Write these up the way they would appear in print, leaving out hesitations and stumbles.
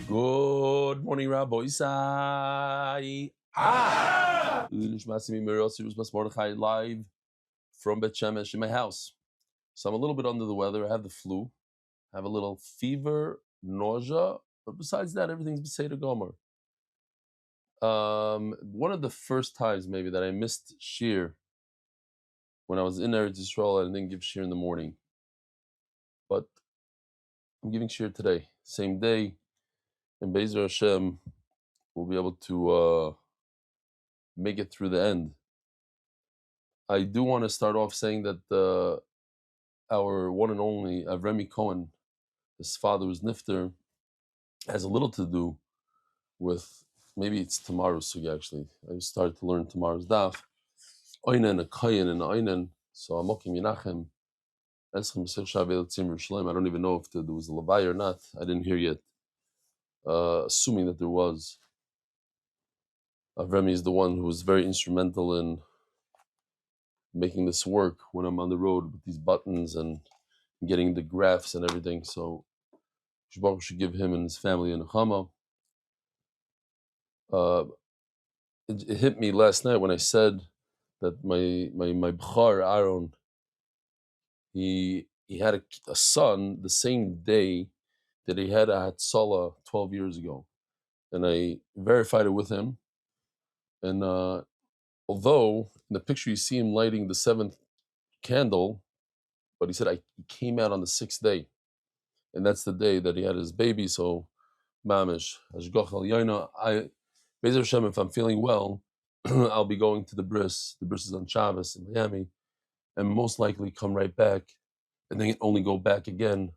Good morning, Rabbi Isai. Live from Bet Shemesh in my house. So I'm a little bit under the weather. I have the flu. I have a little fever, nausea, but besides that, everything's Beseder Gomer. One of the first times maybe that I missed Shir when I was in Eretz Yisrael, I didn't give Shir in the morning. But I'm giving Shir today, same day, and Be'ezer Hashem will be able to make it through the end. I do want to start off saying that our one and only Avremi Cohen, his father was Nifter, has a little to do with, maybe it's tomorrow's sugi actually. I started to learn tomorrow's daf. Oinen, a Kayin, and Oinen. So Amokim Yenachem. I don't even know if there was a Levi or not. I didn't hear yet. Assuming that there was. Avremi is the one who was very instrumental in making this work when I'm on the road with these buttons and getting the graphs and everything. So Baruch should give him and his family a nechama. It hit me last night when I said that my b'char Aaron, he had a son the same day that he had a Hatzalah 12 years ago, and I verified it with him. And although in the picture you see him lighting the 7th candle, but he said he came out on the 6th day, and that's the day that he had his baby. So mamish hashgach al yaina. Be'ezer Hashem, if I'm feeling well, I'll be going to the bris. The bris is on Shabbos in Miami, and most likely come right back, and then only go back again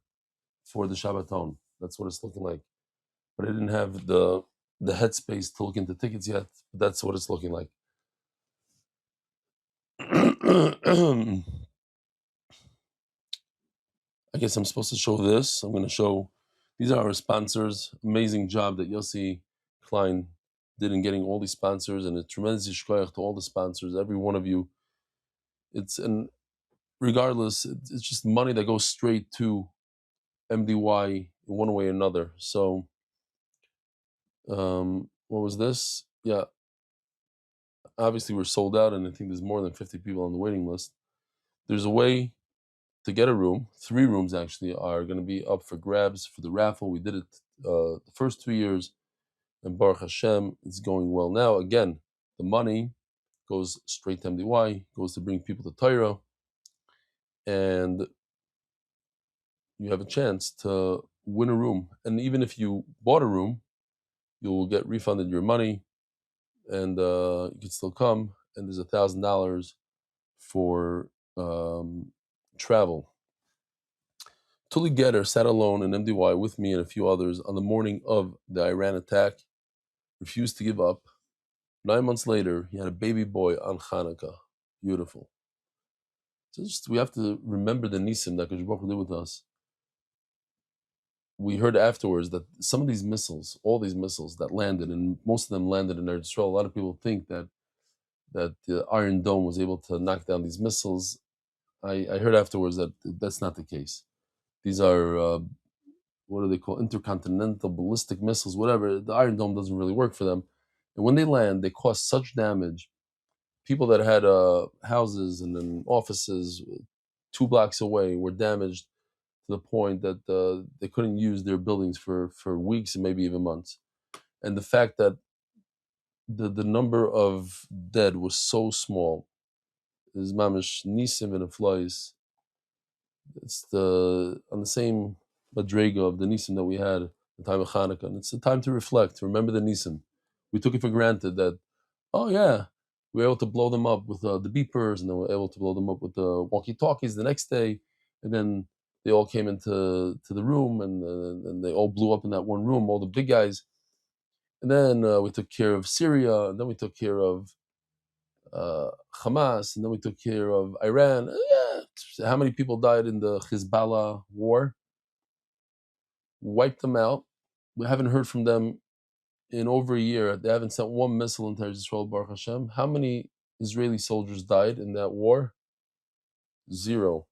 for the Shabbaton. That's what it's looking like. But I didn't have the headspace to look into tickets yet. But that's what it's looking like. I guess I'm supposed to show this. I'm going to show. These are our sponsors. Amazing job that Yossi Klein did in getting all these sponsors, and a tremendous yishkoyach to all the sponsors, every one of you. And regardless, it's just money that goes straight to MDY in one way or another. So, what was this? Yeah, obviously we're sold out, and I think there's more than 50 people on the waiting list. There's a way to get a room. 3 rooms actually are going to be up for grabs for the raffle. We did it the first 2 years, and Baruch Hashem, it's going well now. Again, the money goes straight to MDY, goes to bring people to Torah, and you have a chance to win a room. And even if you bought a room, you'll get refunded your money, and you can still come. And there's $1,000 for travel. Tuli Getter sat alone in MDY with me and a few others on the morning of the Iran attack, refused to give up. 9 months later, he had a baby boy on Hanukkah. Beautiful. We have to remember the nisim that Kadosh Baruch Hu did with us. We heard afterwards that some of these missiles, all these missiles that landed, and most of them landed in Eretz Yisrael, a lot of people think that the Iron Dome was able to knock down these missiles. I heard afterwards that that's not the case. These are, what do they call, intercontinental ballistic missiles, whatever. The Iron Dome doesn't really work for them. And when they land, they cause such damage. People that had houses and then offices 2 blocks away were damaged to the point that they couldn't use their buildings for weeks and maybe even months. And the fact that the number of dead was so small is mamish nisim and aflois. It's on the same madrega of the nisim that we had at the time of Hanukkah. And it's a time to reflect, to remember the nisim. We took it for granted that, oh yeah, we were able to blow them up with the beepers, and then we were able to blow them up with the walkie-talkies the next day. And then they all came into the room, and they all blew up in that one room, all the big guys. And then we took care of Syria, and then we took care of Hamas, and then we took care of Iran. Yeah, how many people died in the Hezbollah war? Wiped them out. We haven't heard from them in over a year. They haven't sent one missile into Israel, Baruch Hashem. How many Israeli soldiers died in that war? 0.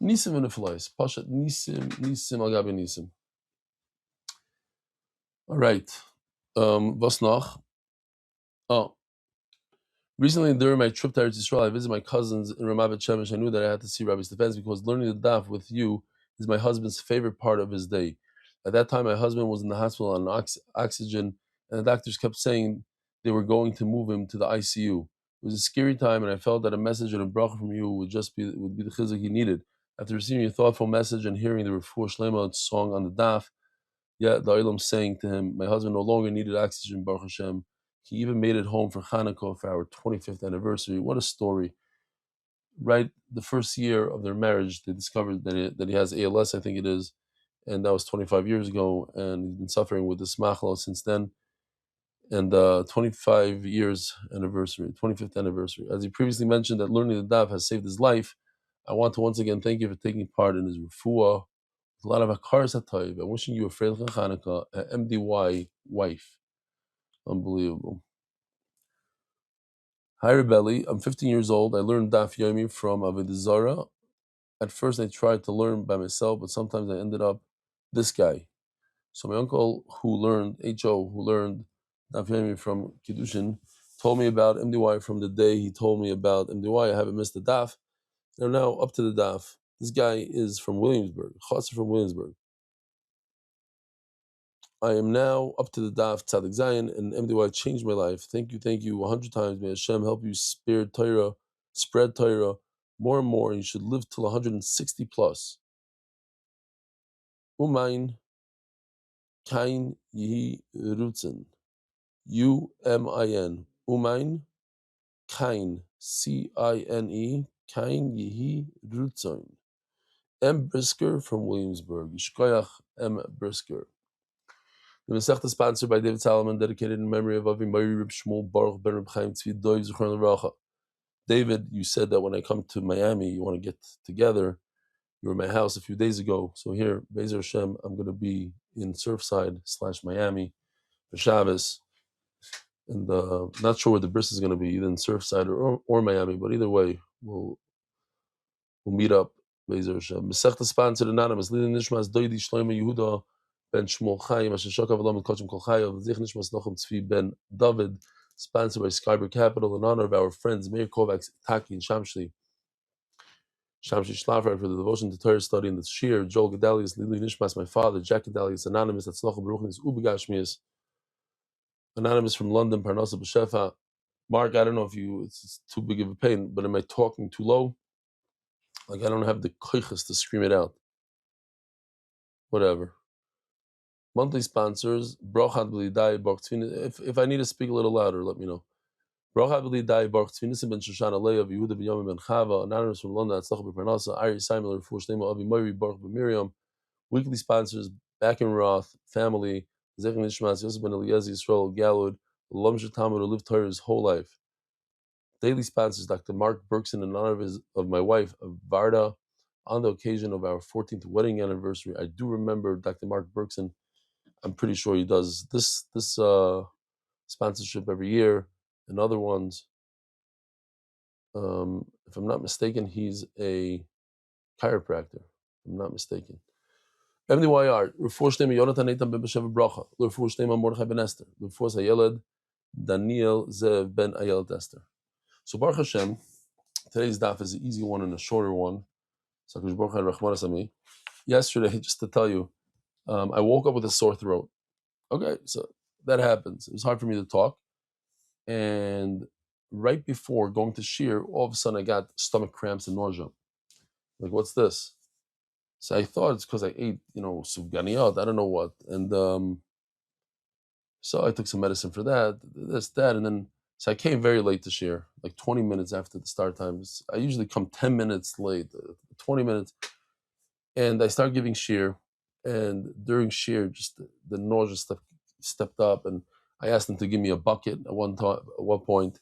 Nisim and Pashat Nisim, Nisim al Gabi Nisim. All right. Was noch? Oh, recently during my trip to Eretz Yisrael, I visited my cousins in Ramat Bet Shemesh. I knew that I had to see Rabbi Stefansky because learning the daf with you is my husband's favorite part of his day. At that time, my husband was in the hospital on oxygen, and the doctors kept saying they were going to move him to the ICU. It was a scary time, and I felt that a message and a bracha from you would be the chizuk he needed. After receiving a thoughtful message and hearing the Refuah Shlema song on the daf, yet the Olam saying to him, my husband no longer needed oxygen, Baruch Hashem. He even made it home for Hanukkah for our 25th anniversary. What a story. Right, the first year of their marriage, they discovered that he has ALS, I think it is, and that was 25 years ago, and he's been suffering with this machlo since then. And 25 years anniversary, 25th anniversary. As he previously mentioned that learning the daf has saved his life, I want to once again thank you for taking part in his refuah. A lot of Hakaras HaTayv. I'm wishing you a Freilich Chanukah, an MDY wife. Unbelievable. Hi, Rebelli. I'm 15 years old. I learned Daf Yomi from Avodah Zarah. At first, I tried to learn by myself, but sometimes I ended up this guy. So my uncle, who learned Daf Yomi from Kiddushin, told me about MDY from the day he told me about MDY. I haven't missed the Daf. I'm now up to the Daf. This guy is from Williamsburg, Chasser from Williamsburg. I am now up to the Daf Tzadik Zayin, and MDY changed my life. Thank you 100 times. May Hashem help you spread Torah more and more, and you should live till 160 plus. Umain Kain Yihi Rutzen. Umin. Umain Kain Cine Kain Yihi Rutzen. M. Brisker from Williamsburg. Yishkoyach M. Brisker. The Masechta is sponsored by David Salomon, dedicated in memory of Avi Meiri Reb Shmuel Baruch Ben Reb Chaim Tzvi Doiv Zichron Levracha. David, you said that when I come to Miami, you want to get together. You were at my house a few days ago. So here, Bezer Hashem, I'm going to be in Surfside / Miami for Shabbos. And not sure where the bris is going to be, either in Surfside or Miami, but either way, we'll meet up. Bezer Hashem. Masechta sponsored anonymous. Lili Nishmas Doidi Shlomo Yehuda Ben Shmuel Chaim Asher Shokav Elam Kochim Kol Chayav Zich Nishmas Nochem Tzvi Ben David, sponsored by Skyber Capital in honor of our friends Meir Kovacs, Taki, and Shamshli Shlafra for the devotion to Torah study in the Shir. Joel Gedalius, Lili Nishmas, my father, Jack Gedalius, anonymous. That's Nochel Baruchnis Ubigashmias, anonymous from London, Parnasa B'Shefa. Mark, I don't know if it's too big of a pain, but am I talking too low? Like I don't have the koiches to scream it out. Whatever. Monthly sponsors, Brochad B'Lidai Baruch Tzvina. If I need to speak a little louder, let me know. Brochad B'Lidai Baruch Tzvina Ben Shoshana Leah Yehuda B'Yom Ben Chava, anonymous from London, Atzlach B'Parnasa, Ariel Simon Refuah Shlema Avi Moiri Baruch B'Miriam. Weekly sponsors, Back and Roth, Family, Zevachim Nishmas, Yosef Ben Eliezer Yisrael Galud, Lam Shatamud who lived Torah his whole life. Daily sponsors, Dr. Mark Berkson, in honor of my wife, Varda, on the occasion of our 14th wedding anniversary. I do remember Dr. Mark Berkson. I'm pretty sure he does this sponsorship every year, and other ones. If I'm not mistaken, he's a chiropractor. If I'm not mistaken. MDYR, Refuah Shlema Yonatan Eitan Ben B'Sheva Bracha, Refuah Shlema Mordechai Ben Esther, Refuah Hayeled Daniel Zev Ben Ayel Esther. So Baruch Hashem, today's daf is an easy one and a shorter one. So Baruch Hashem, yesterday, just to tell you, I woke up with a sore throat. Okay, so that happens. It was hard for me to talk. And right before going to shear, all of a sudden I got stomach cramps and nausea. Like, what's this? So I thought it's because I ate, sufganiyot, I don't know what. And so I took some medicine for that, and then, so I came very late to shear, like 20 minutes after the start times. I usually come 10 minutes late, 20 minutes. And I started giving shear, and during shear, just the nausea stepped up, and I asked them to give me a bucket at one point,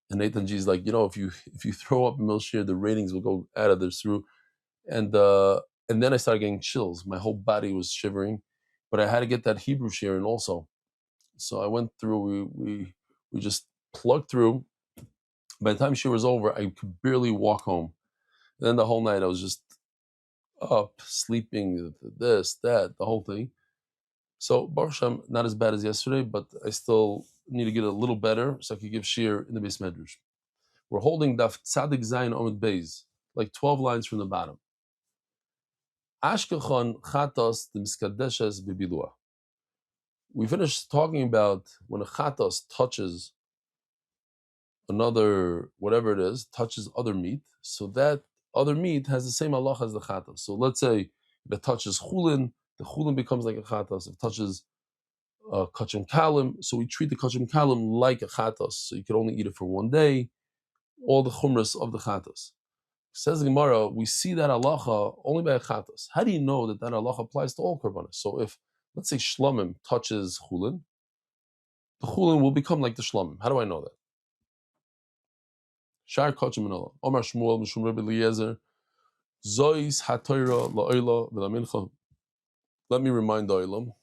and Nathan G's like, if you throw up middle shear, the ratings will go out of this through, and then I started getting chills. My whole body was shivering, but I had to get that Hebrew shear in also. So I went through. We just plugged through. By the time shear was over, I could barely walk home. And then the whole night I was just up, sleeping, this, that, the whole thing. So Baruch Hashem, not as bad as yesterday, but I still need to get a little better so I could give shir in the Beis Medrash. We're holding Daf Tzadik Zayin Omid Beis, like 12 lines from the bottom. Ashkelchon chatos the miskadeshes bebilua. We finished talking about when a chatos touches another, whatever it is, touches other meat, so that other meat has the same halacha as the chatos. So let's say if it touches chulin, the chulin becomes like a chatos. If it touches kachim kalim, so we treat the kachim kalim like a chatos, so you can only eat it for one day, all the chumras of the chatos. Says the Gemara, we see that halacha only by a chatos. How do you know that halacha applies to all korbanos? So if, let's say, shlamim touches chulin, the chulin will become like the shlamim. How do I know that? Shar kachim enola. Omar Shmuel Mishum Rebbe Eliezer. Zois hatoira la'oila v'lamincha. Let me remind the oilam.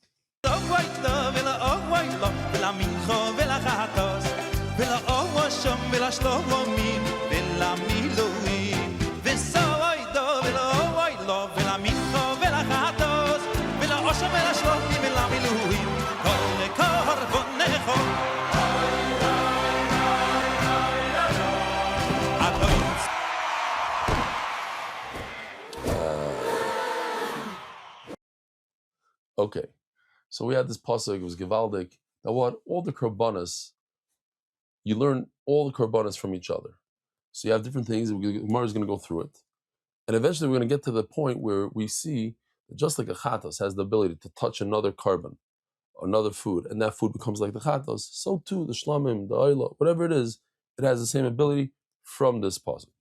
Okay, so we had this pasuk, it was Givaldik, that what? All the korbanos, you learn all the korbanos from each other. So you have different things, Gemara is going to go through it. And eventually we're going to get to the point where we see that just like a chatos has the ability to touch another carbon, another food, and that food becomes like the chatos, so too the shlamim, the oila, whatever it is, it has the same ability from this pasuk.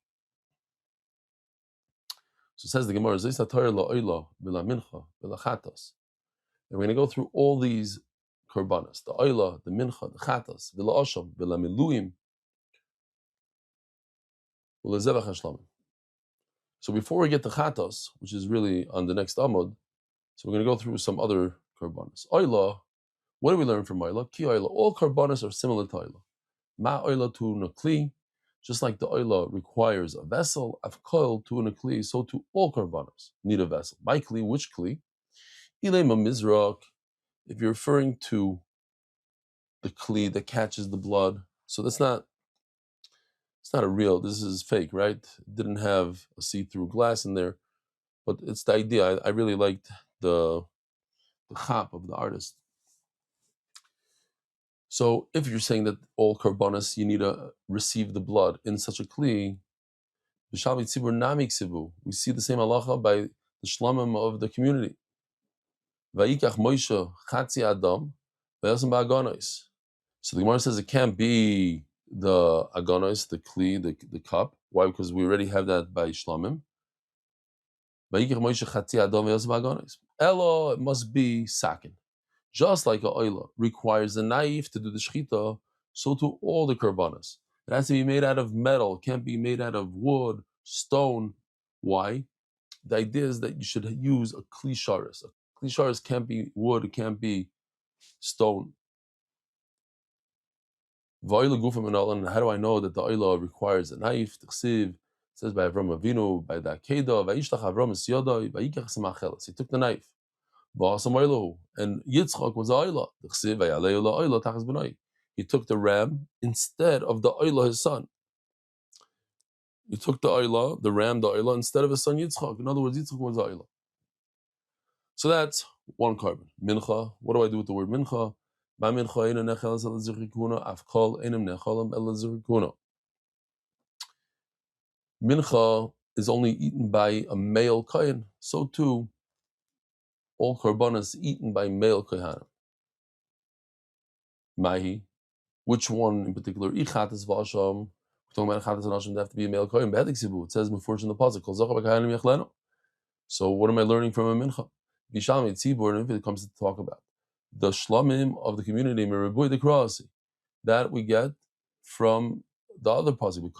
So it says the Gemara, Zis hatoyer la'oila v'la mincha v'la chatos. And we're going to go through all these korbanos, the oila, the mincha, the chatos, v'la osham, v'la miluim, v'la zevach hashlamim. So before we get to chatos, which is really on the next amud, so we're going to go through some other korbanos. Oila, what do we learn from oila? Ki oila, all korbanos are similar to oila. Ma oila tu nakli, just like the oila requires a vessel, afkol tu nakli, so to all korbanos need a vessel. My kli, which kli? Ilema mizrak, if you're referring to the kli that catches the blood, so it's not a real, this is fake, right? It didn't have a see-through glass in there, but it's the idea. I really liked the chap of the artist. So if you're saying that all korbanos, you need to receive the blood in such a kli, we see the same halacha by the shlamim of the community. Vayikach Moshe chatzi adam v'yasem ba'agonos. So the Gemara says it can't be the agonos, the kli, the cup. Why? Because we already have that by shlamim. Vayikach Moshe chatzi adam v'yasem ba'agonos. Elo, it must be sakin. Just like a oila requires a knife to do the shechita, so to all the korbanos. It has to be made out of metal. It can't be made out of wood, stone. Why? The idea is that you should use a kli sharis. Kli sharis can't be wood, it can't be stone. And how do I know that the oila requires a knife? It says by Avram Avinu, by the Akedah, Vayishlach Avram es yodai, Vayikach semacheles. He took the knife. And Yitzchak was the oila. He took the ram instead of the oila, his son. He took the oila, the ram, the oila, instead of his son Yitzchak. In other words, Yitzchak was the oila. So that's one carbon. Mincha. What do I do with the word mincha? Mincha is only eaten by a male kohen. So too, all korbanos eaten by male kohanim. Mahi, which one in particular? Ichatas v'asham. We're talking about chatas and asham. They have to be a male kohen. It says before in the pasuk. So what am I learning from a mincha? Vishalmi tzibur, and if it comes to talk about the shlamim of the community, meribuy the krasi, that we get from the other pasuk.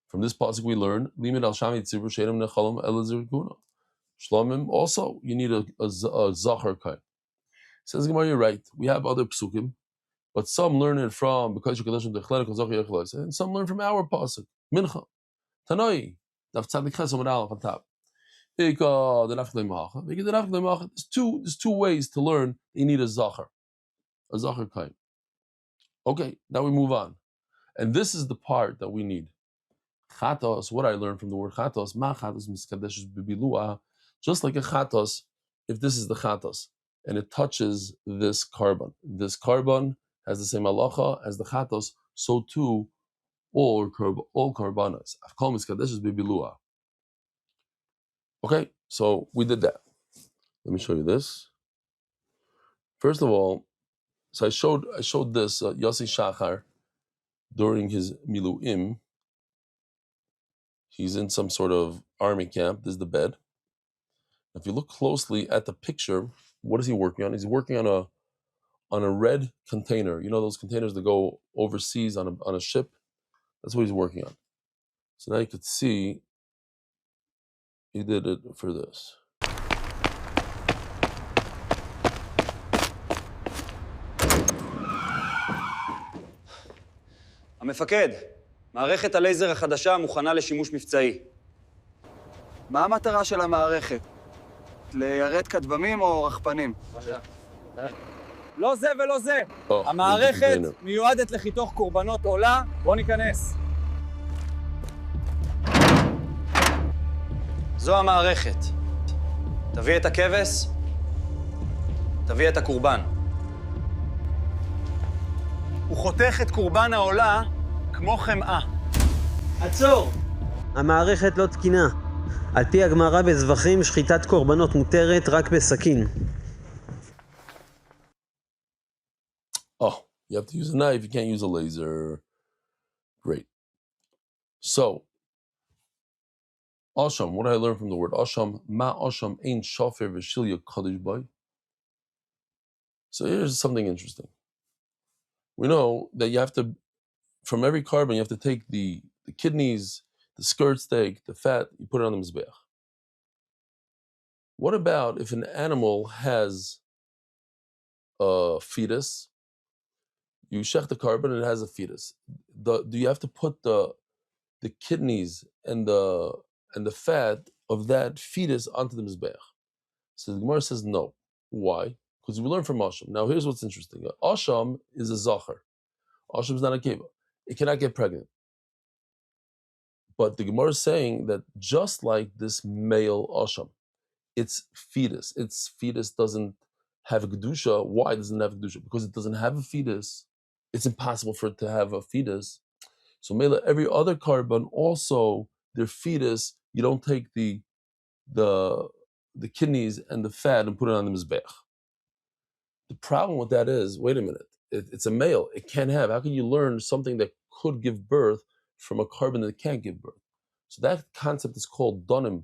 From this pasuk we learn limit al shami tzibur shedim nechalam elazir kuna. Shlamim also you need a zachar kain. Says Gemara, you're right. We have other psukim, but some learn it from because and some learn from our pasuk mincha tanoi daf tzadik ches on top. There's two ways to learn. You need a zachar kain. Okay, now we move on, and this is the part that we need. Chatos. What I learned from the word chatos, ma chatos miskadeshes bibilua, just like a chatos. If this is the chatos and it touches this carbon has the same halacha as the chatos. So too, all karbanas. Avkol miskadeshes bibilua. Okay, so we did that. Let me show you this. First of all, so I showed this Yossi Shachar during his miluim. He's in some sort of army camp. This is the bed. If you look closely at the picture, what is he working on? He's working on a red container. You know those containers that go overseas on a ship? That's what he's working on. So now you could see he did it for this. המפקד, מערכת הלייזר החדשה מוכנה לשימוש מבצעי. מה המטרה של המערכת? ליירט כטב"מים או רחפנים? לא זה ולא זה. המערכת מיועדת לחיתוך קורבנות עולה. בוא ניכנס. זו המערכת. תביא את הכבש, תביא את הקורבן. הוא חותך את קורבן העולה כמו חמאה. עצור! המערכת לא תקינה. על פי הגמרא בזבחים, שחיטת קורבנות מותרת רק בסכין. Oh, you have to use a knife, you can't use a laser. Great. So, Asham, what I learned from the word Asham, ma Asham ein shafer v'shilya kadosh bay. So here's something interesting. We know that you have to, from every carbon, you have to take the kidneys, the skirt steak, the fat, you put it on the mizbeach. What about if an animal has a fetus? You shech the carbon and it has a fetus. Do you have to put the kidneys and the fat of that fetus onto the mizbeach? So the Gemara says no. Why? Because we learn from Asham. Now here's what's interesting. Asham is a zachar. Asham is not a keva. It cannot get pregnant. But the Gemara is saying that just like this male Asham, its fetus doesn't have a kedusha. Why doesn't it have a kedusha? Because it doesn't have a fetus. It's impossible for it to have a fetus. So mela, every other carbon also, their fetus, you don't take the kidneys and the fat and put it on the mizbeach. The problem with that is, wait a minute, it's a male. It can't have. How can you learn something that could give birth from a carbon that can't give birth? So that concept is called donim.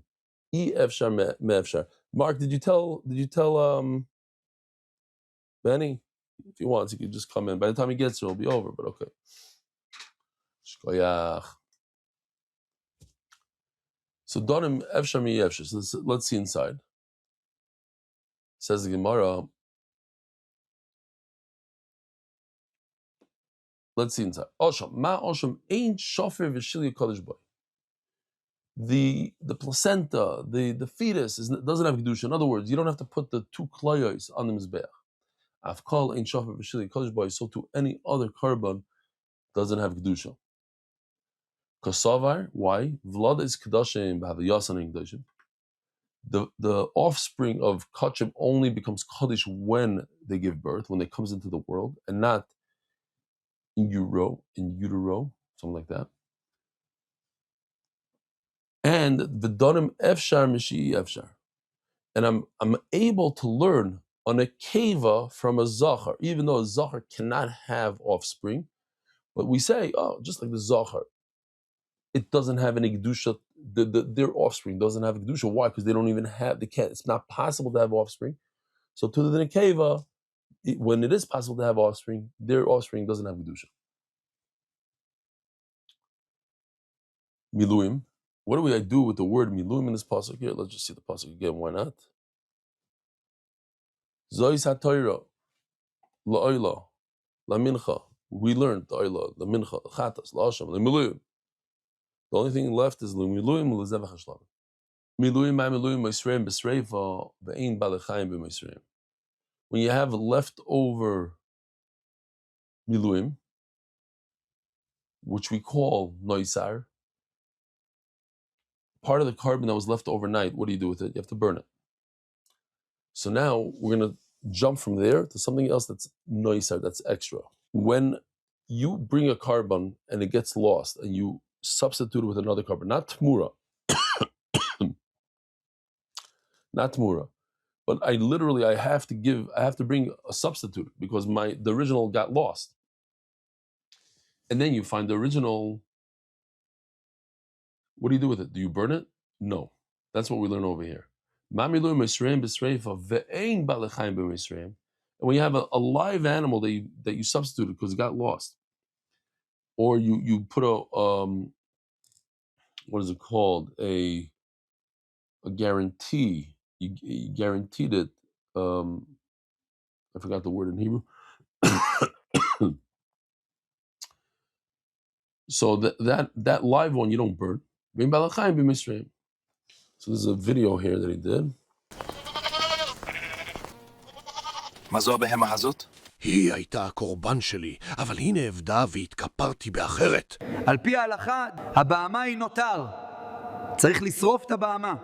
E efshar me efshar. Mark, did you tell Benny? If he wants, he could just come in. By the time he gets here, it'll be over, but okay. Shkoyach. So donim efshar me efshar. So let's see inside. Says the Gemara. Let's see inside. Osham, ma osham ain't shofer v'shilya kodesh boy. The placenta, the fetus doesn't have kedusha. In other words, you don't have to put the two klayos on the mizbeach. Afkal ain't shofer v'shilya kodesh boy. So to any other carbon doesn't have kedusha. Kosavar, why? Vlad is kedashim b'havayasan kedashim. The offspring of kachim only becomes kaddish when they give birth, when it comes into the world, and not in utero, something like that. And v'donim efshar mishi efshar, and I'm able to learn on a keva from a zachar, even though a zachar cannot have offspring. But we say, just like the zachar, it doesn't have any kedusha. Their offspring doesn't have kedusha. Why? Because they don't even have. They can't. It's not possible to have offspring. So to the nekeva, when it is possible to have offspring, their offspring doesn't have kedusha. Miluim. What do I do with the word miluim in this pasuk here? Let's just see the pasuk again. Why not? Zois ha'toira, la'oila, la'mincha. We learned the oila, the mincha, the chatas, la'asham, the miluim. The only thing left is l'miluim l'zevach hashlam. When you have leftover miluim, which we call noisar, part of the carbon that was left overnight, what do you do with it? You have to burn it. So now we're going to jump from there to something else that's noisar, that's extra. When you bring a carbon and it gets lost and you substitute it with another carbon, not tmura, not tmura, but I have to bring a substitute because the original got lost. And then you find the original. What do you do with it? Do you burn it? No. That's what we learn over here. And when you have a live animal that you substituted because it got lost, or you put a what is it called, a guarantee, you guaranteed it, I forgot the word in Hebrew. So that live one you don't burn. So there's a video here that he did. מה זו הבהמה הזאת? היא הייתה הקורבן שלי, אבל היא נאבדה והתכפרתי באחרת. על פי ההלכה, הבהמה היא נותר. צריך לשרוף את הבהמה.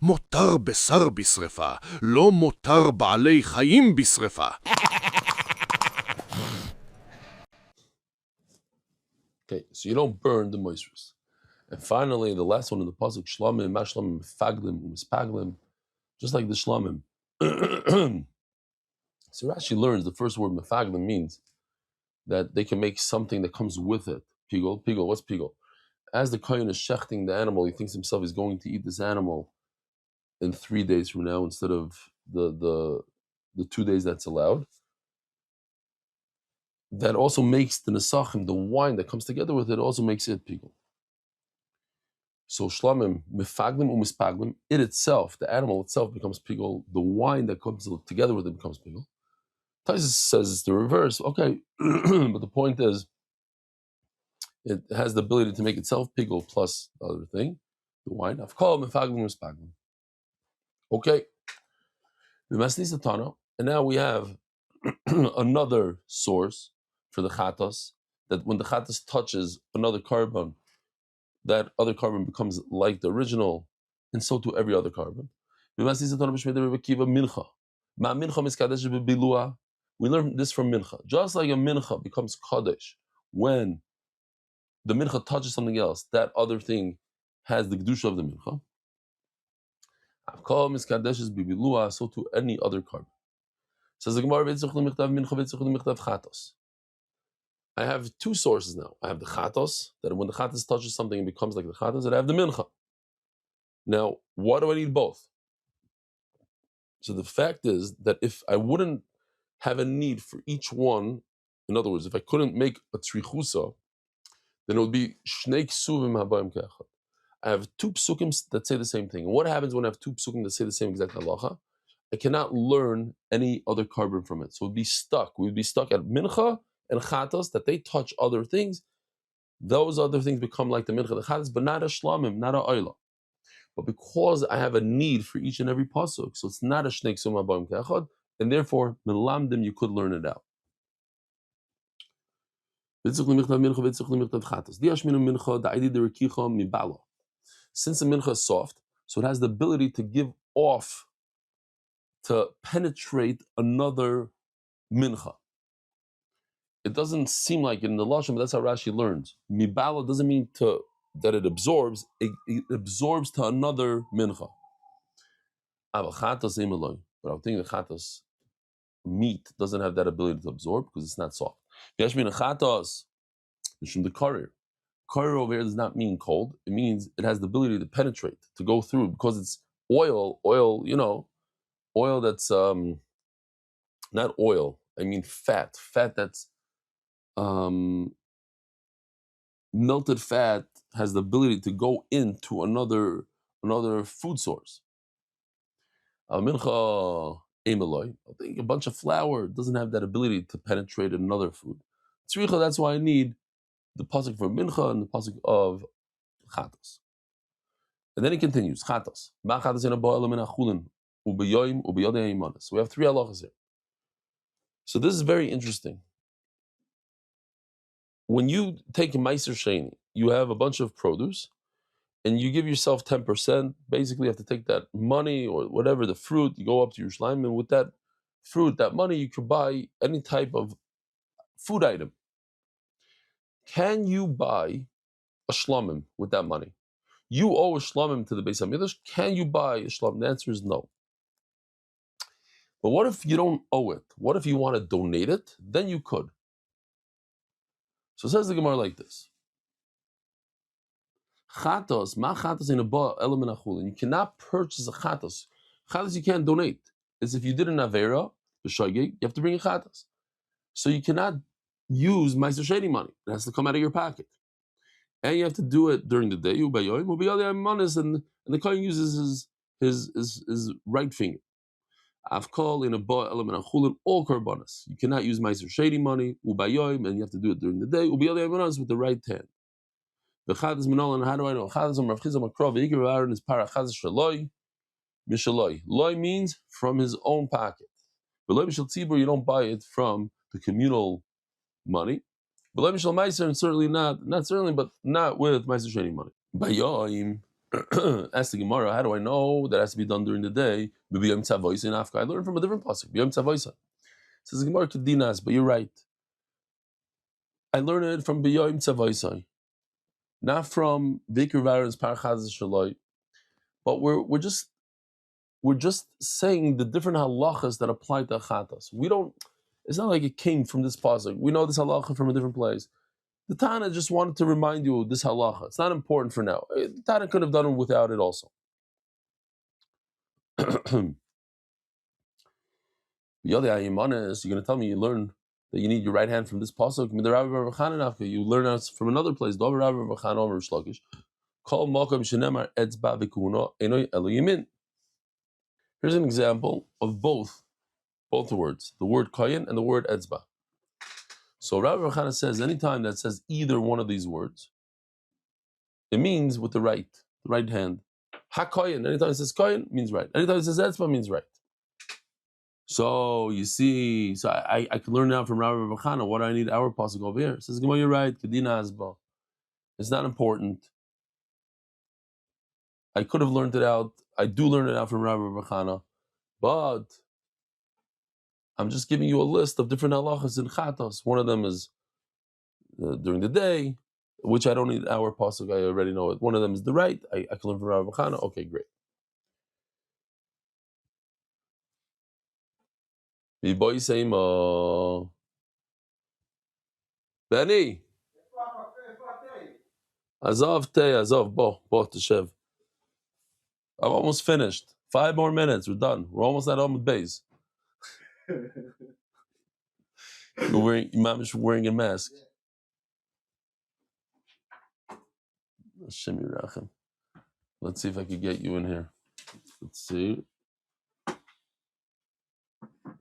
מותר בשר בשרפה, לא מותר בעלי חיים בשרפה. Okay, so you don't burn the moisturous. And finally, the last one in the pasuk, shlamim, mashlamim, faglim, umispaglim, just like the shlamim. So Rashi learns the first word mefaglim means that they can make something that comes with it. Pigol, what's pigol? As the kohen is shechting the animal, he thinks himself he's going to eat this animal in 3 days from now instead of the 2 days that's allowed. That also makes the nesachim, the wine that comes together with it, also makes it pigul. So shlamim, mefaglim umispaglim, it itself, the animal itself becomes pigul. The wine that comes together with it becomes pigul. Taisus says it's the reverse. Okay, but the point is, it has the ability to make itself pigul plus the other thing, the wine. I've called mefaglim umispaglim. Okay, and now we have another source for the chatas, that when the chatas touches another carbon, that other carbon becomes like the original, and so to every other carbon. We learn this from mincha. Just like a mincha becomes kadosh when the mincha touches something else, that other thing has the kedusha of the mincha. So to any other carbon. Says the Gemara, I have two sources now. I have the chatos, that when the chatos touches something, it becomes like the chatos, and I have the mincha. Now, why do I need both? So the fact is that if I wouldn't have a need for each one, in other words, if I couldn't make a tzrichusa, then it would be shnei ksuvim habayim ke'echad. I have two psukim that say the same thing. And what happens when I have two psukim that say the same exact halacha? I cannot learn any other carbon from it. So we'd be stuck. We'd be stuck at mincha and chatos, that they touch other things. Those other things become like the mincha, the chatos, but not a shlamim, not a oila. But because I have a need for each and every pasuk, so it's not a shnei ksum habayim ke'echad, and therefore, milamdim, you could learn it out. Since the mincha is soft, so it has the ability to give off, to penetrate another mincha. It doesn't seem like it in the lashon, but that's how Rashi learns. Mibala doesn't mean that it absorbs. It absorbs to another mincha. But I would think the chatas meat doesn't have that ability to absorb because it's not soft. Yashmin chatas, the karir. Karir over here does not mean cold. It means it has the ability to penetrate, to go through, because it's oil, oil that's not oil. I mean fat that's melted fat has the ability to go into another food source. Mincha emeloi. I think a bunch of flour doesn't have that ability to penetrate another food. Tzricha, that's why I need the pasuk for mincha and the pasuk of chatos. And then he continues, chatos. Ma chatos in a bo'el min achulin ubeyoim ubeyodei imanas. So we have three halachas here. So this is very interesting. When you take a meiser sheni, you have a bunch of produce, and you give yourself 10%. Basically, you have to take that money or whatever, the fruit, you go up to Yerushalayim, and with that fruit, that money, you could buy any type of food item. Can you buy a shlamim with that money? You owe a shlamim to the Beis HaMikdash. Can you buy a shlamim? The answer is no. But what if you don't owe it? What if you want to donate it? Then you could. So it says the Gemara like this. Chatos, ma chatos in a ba element achulin. You cannot purchase a chatos. Chatos you can't donate. It's if you did an avera, the shogeg, you have to bring a chatos. So you cannot use meiser sheni money. It has to come out of your pocket. And you have to do it during the day. And the kohen uses his right finger. Avkol in a ba element achulin, all korbanos. You cannot use meiser sheni money, and you have to do it during the day. With the right hand. The chad is minol, and how do I know? Chad is Rav Chizam Akrov. The Ikar Aaron is para chad shaloi, mishaloi. Loi means from his own pocket. But loi mishal tzibur, you don't buy it from the communal money. But loi mishal meiser, and certainly not certainly, but not with meiser sheni money. Bayoim, ask the Gemara, how do I know that has to be done during the day? B'yom tzavoisa in Afka. I learned from a different pasuk. B'yom tzavoisa. Says the Gemara kedinas, but you're right. I learned it from b'yom tzavoisa. Not from Vikir Varen's Parachaz Shaloi, but we're just saying the different halachas that apply to chatas. We don't. It's not like it came from this pasuk. We know this halacha from a different place. The Tana just wanted to remind you of this halacha. It's not important for now. The Tana could have done it without it also. You're going to tell me you learn that you need your right hand from this pasuk. You learn it from another place. Here's an example of both words, the word koyin and the word etzba. So Rabbi Rechana says anytime that says either one of these words, it means with the right hand. Ha-koyin, anytime it says koyin, means right. Anytime it says etzba, means right. So you see, I can learn now from Rabbi Rechana what I need our pasuk over here. It says, you're right, kedina azba. It's not important. I could have learned it out. I do learn it out from Rabbi Rechana, but I'm just giving you a list of different halachas in chatos. One of them is during the day, which I don't need our pasuk. I already know it. One of them is the right. I can learn from Rabbi Rechana. Okay, great. Benny, Azov, bo, teshev. I'm almost finished. 5 more minutes, we're done. We're almost at Amud Beis. Imam is wearing a mask. Hashem Yirachem. Let's see if I can get you in here. Let's see.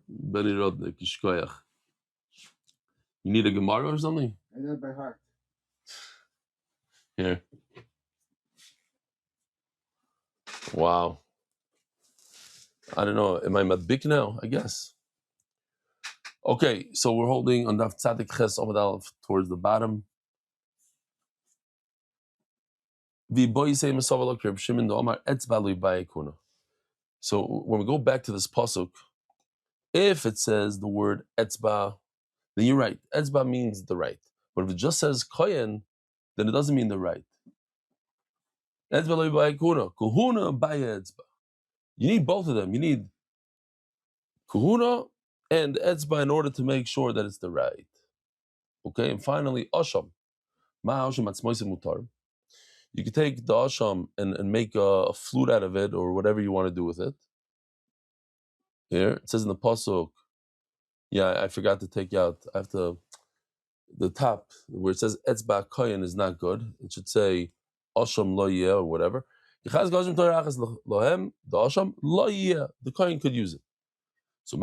Benny Rodnik, Yishkoyach. You need a Gemara or something? I know it by heart. Here. Wow. I don't know. Am I madbik now? I guess. Okay, so we're holding on Daf Tzadik Ches Amud Aleph towards the bottom. So when we go back to this pasuk, if it says the word etzba, then you're right. Etzba means the right. But if it just says koyen, then it doesn't mean the right. Etzba lo b'ay kuna. Kuhuna b'ay etzba. You need both of them. You need kuhuna and etzba in order to make sure that it's the right. Okay, and finally, asham. Ma asham atzmoisim mutar. You can take the asham and make a flute out of it or whatever you want to do with it. Here, it says in the pasuk, yeah, I forgot to take out, I have to, the top, where it says etzba koyen is not good. It should say asham lo yeh or whatever. The Kohen could use it. So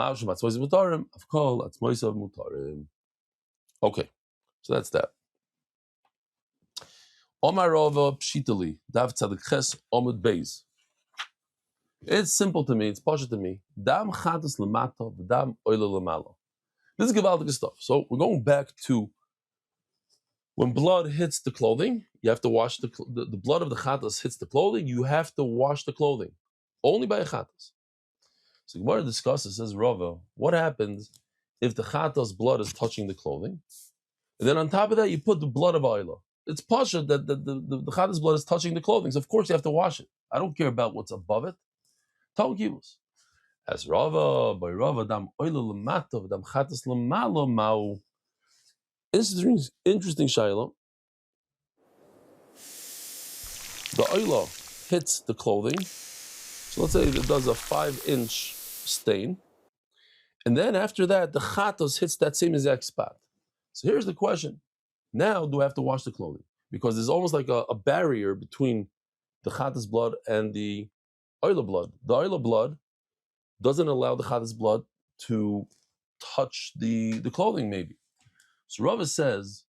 okay, so that's that. Omar Rava Pshitali, Dav Tzadik Ches Omud Beis. It's simple to me, it's pasha to me. Dam Chatas Lamata, Dam Oila Lamalo. This is Gavaldic stuff. So we're going back to when blood hits the clothing, you have to wash the blood of the Chatas hits the clothing, you have to wash the clothing. Only by a Chatas. So Gemara discusses, says Rava, what happens if the Chatas blood is touching the clothing? And then on top of that, you put the blood of Oila. It's pasha that the Chatas blood is touching the clothing. So of course you have to wash it. I don't care about what's above it. Tal Kibus. As Rava, by Rava, dam Oila Lamata, dam Chatas Lamalo Mau. Interesting Shaila. The Oila hits the clothing. So let's say it does a 5-inch stain. And then after that, the Chatas hits that same exact spot. So here's the question. Now, do I have to wash the clothing? Because there's almost like a barrier between the Chatas blood and the Oila blood. The Oila blood doesn't allow the Chatas blood to touch the clothing, maybe. So Rava says,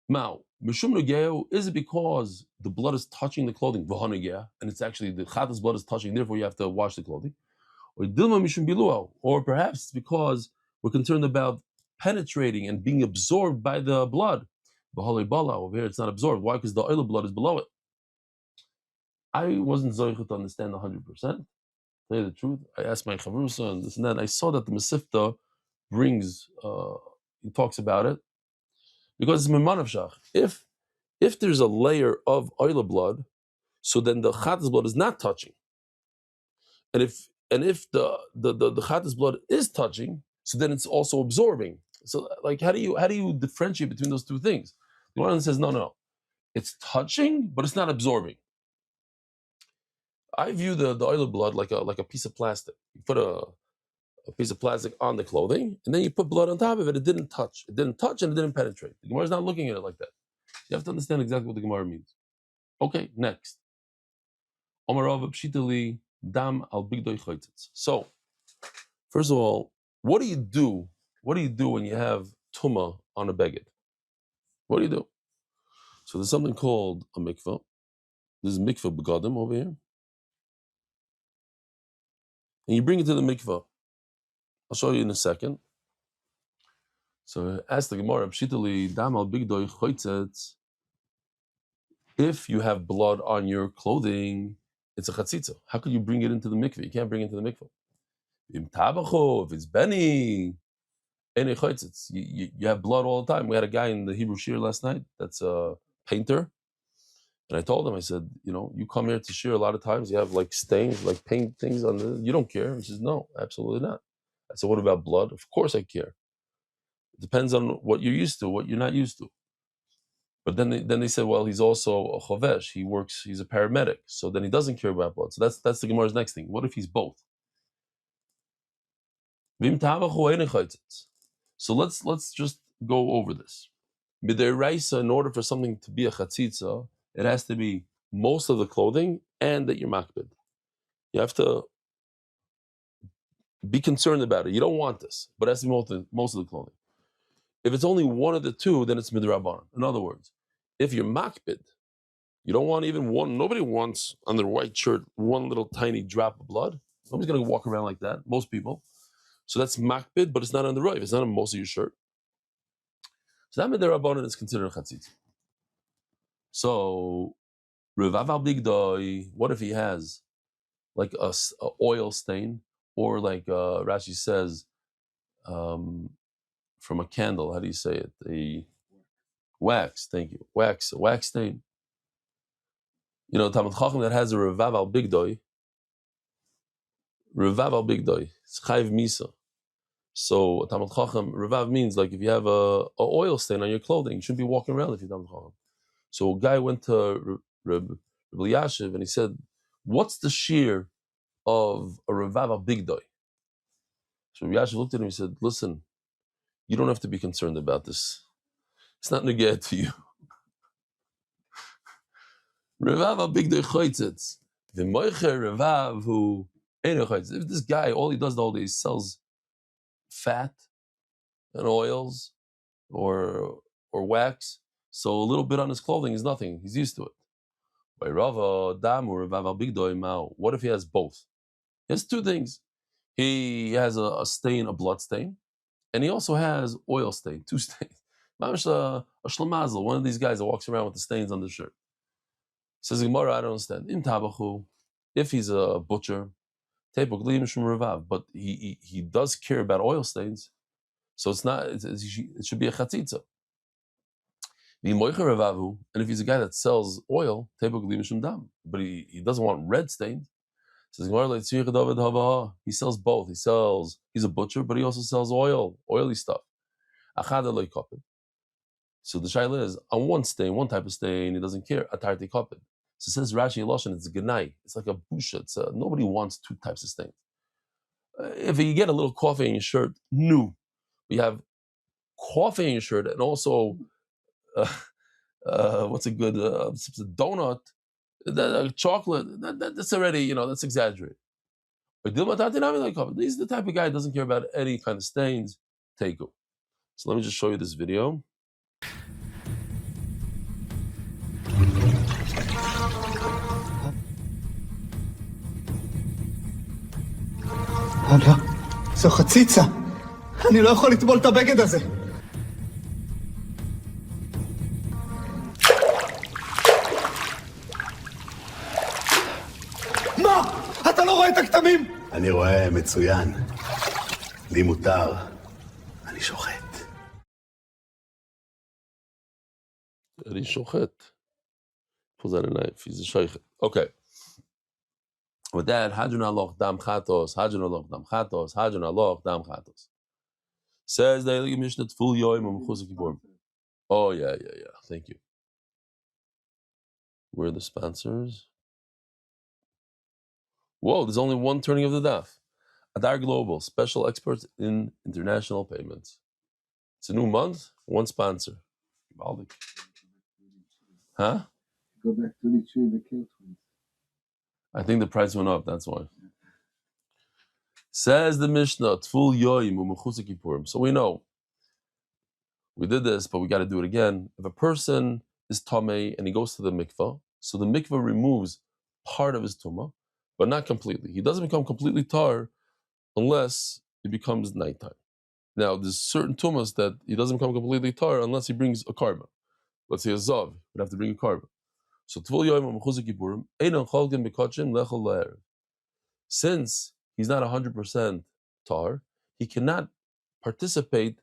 Mao, Mishum Nugeo, is it because the blood is touching the clothing, and it's actually the Chatas blood is touching, therefore you have to wash the clothing? Or Dilma Mishum Biluo, or perhaps it's because we're concerned about penetrating and being absorbed by the blood. Over here, it's not absorbed. Why? Because the oil blood is below it. I wasn't zoicha to understand 100%. Tell you the truth, I asked my chavrusa and this and that. I saw that the Mesifta brings, he talks about it, because it's mimanav shach. If there's a layer of oil blood, so then the Chatas blood is not touching. And if the Chatas blood is touching, so then it's also absorbing. So, like, how do you differentiate between those two things? The one says, no, it's touching, but it's not absorbing. I view the oil of blood like a piece of plastic. You put a piece of plastic on the clothing, and then you put blood on top of it. It didn't touch, and it didn't penetrate. The Gemara is not looking at it like that. You have to understand exactly what the Gemara means. Okay, next. Omar Rav Pshitali Dam al Bigdoi Chaytzitz. So, first of all, what do you do? What do you do when you have tumah on a beged? What do you do? So there's something called a mikveh. There's a mikveh begadim over here. And you bring it to the mikveh. I'll show you in a second. So ask the Gemara, Pshitali Dam al Bigdoi Chaytzitz. If you have blood on your clothing, it's a chatzitza. How could you bring it into the mikveh? You can't bring it into the mikveh. If it's Benny, you have blood all the time. We had a guy in the Hebrew Shir last night that's a painter. And I told him, I said, you come here to Shir a lot of times, you have like stains, like paint things on you don't care. He says, no, absolutely not. I said, what about blood? Of course I care. It depends on what you're used to, what you're not used to. But then they said, well, he's also a chovesh. He's a paramedic. So then he doesn't care about blood. So that's the Gemara's next thing. What if he's both? So let's just go over this. B'deraisa, in order for something to be a chatzitza, it has to be most of the clothing and that you're makbid. You have to be concerned about it. You don't want this, but it has to be most of the clothing. If it's only one of the two, then it's midrabanan. In other words, if you're makbid, you don't want even one. Nobody wants on their white shirt one little tiny drop of blood. Nobody's going to walk around like that. Most people. So that's makbid, but it's not on the roiv. It's not on most of your shirt. So that midrabanan is considered a chatzitza. So revav al bigdoi. What if he has like a oil stain, or like Rashi says, from a candle? How do you say it? A wax. Thank you. A wax stain. Talmud Chacham that has a revav al bigdoi. Revav al bigdoi. It's chayv misa. So Talmud Chacham, revav means like if you have a oil stain on your clothing, you shouldn't be walking around if you're Talmud Chacham. So a guy went to Reb Yashiv and he said, what's the shear of a revav al bigdoi? So Reb Yashiv looked at him and he said, listen, you don't have to be concerned about this. It's not neged to you. Revav al big choitzitz. The moicher revav who ain't a choitzitz. If this guy, all he does the whole day, he sells fat and oils or wax, so a little bit on his clothing is nothing. He's used to it. By Rava Dam or Revav al big mao. What if he has both? He has two things. He has a stain, a blood stain, and he also has oil stain, two stains. Mamish a shlamazel, one of these guys that walks around with the stains on the shirt. Says Gemara, I don't understand. Im tabachu, if he's a butcher, but he does care about oil stains, so it's not. It should be a chatzitza. And if he's a guy that sells oil, but he doesn't want red stains. Says he sells both. He's a butcher, but he also sells oily stuff. So the shaila is on one stain, one type of stain, he doesn't care. Atarti kopid. So it says Rashi Loshan, it's a genai. It's like a busha. Nobody wants two types of stains. If you get a little coffee in your shirt, new. We have coffee in your shirt and also what's a good donut, chocolate. That's already, that's exaggerated. But these are the type of guy who doesn't care about any kind of stains. Take it. So let me just show you this video. לא, זו חציצה. אני לא יכול לטבול את הבגד הזה. מה? אתה לא רואה את הכתמים? אני רואה מצוין. לי מותר. אני שוחט. אני שוחט. Pulls out a knife. He's a sheikh. Okay. With that, Hadran aloch dam chatos, Hadran aloch dam chatos, Hadran aloch dam chatos. Says the Eli Mishnah full yoim umchuzak kipurim. Oh yeah. Thank you. Where are the sponsors? Whoa, there's only one turning of the daf. Adar Global, special experts in international payments. It's a new month, one sponsor. Huh? Go back to the tree, the kill twins. I think the price went up, that's why. Says the Mishnah, Tful Yoim u'Mechusik Kippurim. So we know, we did this, but we got to do it again. If a person is tamei and he goes to the mikvah, so the mikvah removes part of his tumah, but not completely. He doesn't become completely tar unless it becomes nighttime. Now, there's certain tumas that he doesn't become completely tar unless he brings a carbon. Let's say a zav, he'd have to bring a carbon. So Tvul Yoim u'Mechusik Kippurim, Einon Cholgin B'Kotshim Lechol La'erev. Since he's not 100% tar, he cannot participate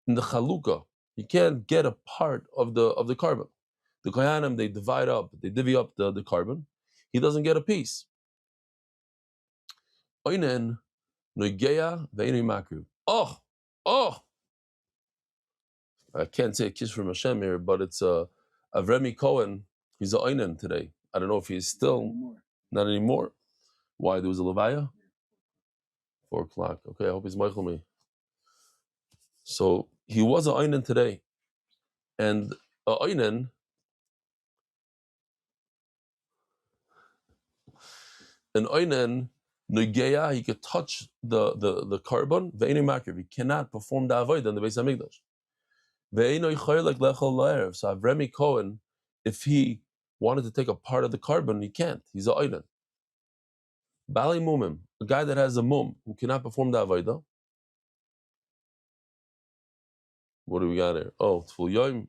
in the chalukah. He can't get a part of the carbon. The kohanim, they divvy up the carbon. He doesn't get a piece. Oinen noigeya ve'inei makriv. Oh! I can't say a kiss from Hashem here, but it's Avremi Cohen. He's a oinen today. I don't know if he's still not anymore. Why? There was a levaya? 4 o'clock. Okay, I hope he's Michael me. So he was an oinen today, and an oinen negeya, he could touch the carbon. Ve'inei makriv, he cannot perform the avodah in the Beis Hamikdash. Ve'inoi choylek lechol la'erev. So Avremi Cohen, if he wanted to take a part of the carbon, he can't. He's an oinen. Bali mumim, a guy that has a mum who cannot perform the avodah. What do we got here? Oh, Tful Yoim.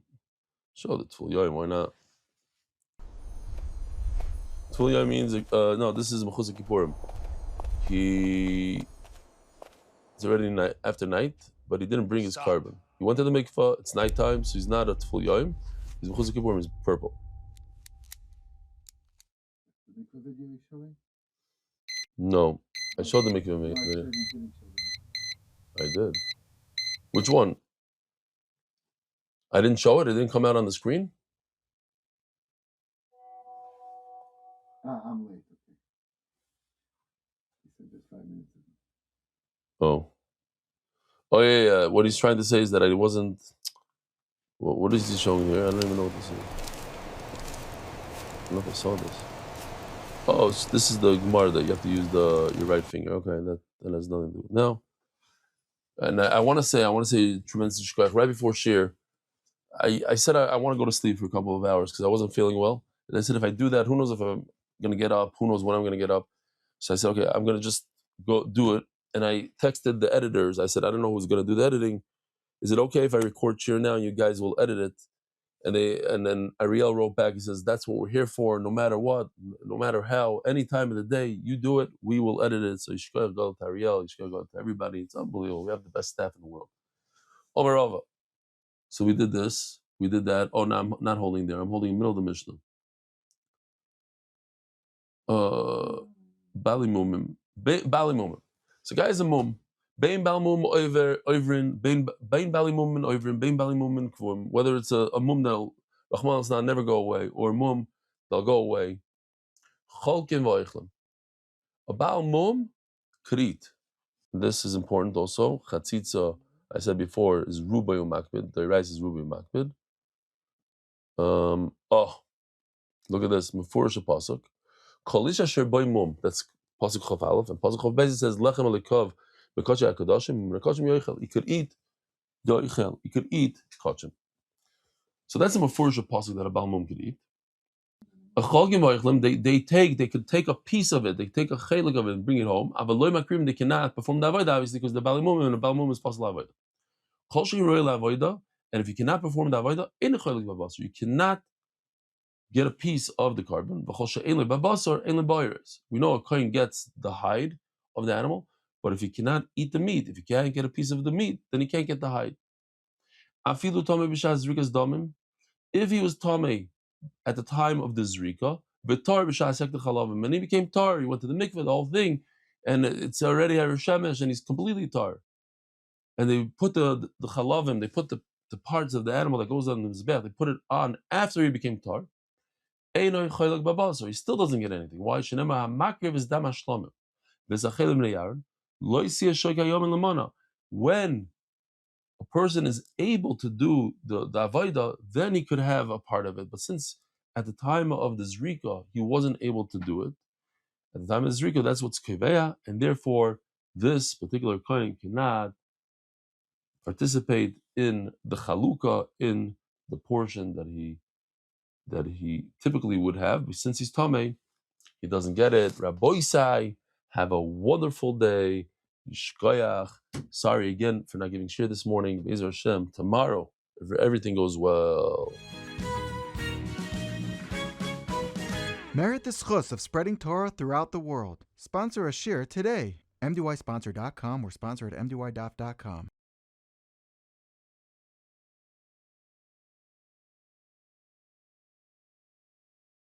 Show the Tful Yoim, why not? Tful Yoim means, no, this is Mechusik Kippurim. It's already after night, but he didn't bring his carbon. He went to the mikvah, it's nighttime, so he's not a Tful Yoim. His Mechusik Kippurim is purple. No, I showed the mikvah video. I did. Which one? I didn't show it? It didn't come out on the screen? I'm late. Okay. He said just 5 minutes ago. Oh yeah. What he's trying to say is that I wasn't. What is he showing here? I don't even know what this is. don't know if I saw this. Oh, so this is the Gemara that you have to use your right finger. Okay, that has nothing to do with it. Now. And I want to say tremendous shkoyach. Right before shir, I said I want to go to sleep for a couple of hours because I wasn't feeling well. And I said if I do that, who knows if I'm going to get up? Who knows when I'm going to get up? So I said, okay, I'm going to just go do it. And I texted the editors. I said, I don't know who's going to do the editing. Is it okay if I record shir now and you guys will edit it? And then Ariel wrote back. He says, that's what we're here for. No matter what, no matter how, any time of the day, you do it, we will edit it. So you should go to Ariel. You should go to everybody. It's unbelievable. We have the best staff in the world. Omerova. So we did this. We did that. Oh, no, I'm not holding there. I'm holding in the middle of the Mishnah. Bali mumim. So guys, a mum. Bein bali mum overin. Bein bali mum and overin. Bein bali mum and kvom. Whether it's a mum that'll Rahman not never go away, or a mum they'll go away. Cholkin v'oichlem. A bal mum could eat. This is important also. Chatzitza, I said before, is rubayu makbid. The rice is rubayu makbid. Look at this. Mefurish pasuk. Kolish asher boy mum. That's pasuk chof aleph, and pasuk chof bezit says lechem alikov bekachim akadashim bekachim yoichel. He could eat yoichel. He could eat kachim. So that's a mefurish pasuk that a bal mum could eat. A cholgim yoichlem. They could take a piece of it. They take a chelik of it and bring it home. Avaloi makrim. They cannot perform the avodah obviously because the bal mum and the bal mum is possible avodah. Kol shein royal avodah. And if you cannot perform the avodah in a chelik babasar, you cannot get a piece of the carbon. We know a kohen gets the hide of the animal, but if he cannot eat the meat, if he can't get a piece of the meat, then he can't get the hide. If he was tame at the time of the zrika, and he became tar, he went to the mikveh, the whole thing, and it's already a shemesh, and he's completely tar. And they put the chalavim, they put the parts of the animal that goes on the mizbech, they put it on after he became tar. He still doesn't get anything. Why? When a person is able to do the avodah, then he could have a part of it. But since at the time of the zrika, he wasn't able to do it, at the time of the zrika, that's what's keveya, and therefore this particular kohen cannot participate in the chalukah, in the portion that he typically would have, but since he's tamei, he doesn't get it. Rabbi Isai, have a wonderful day. Yishkoyach. Sorry again for not giving shir this morning. Be'ezer Hashem, tomorrow, if everything goes well. Merit the schus of spreading Torah throughout the world. Sponsor a shir today. MDYsponsor.com or sponsor at MDYDaf.com.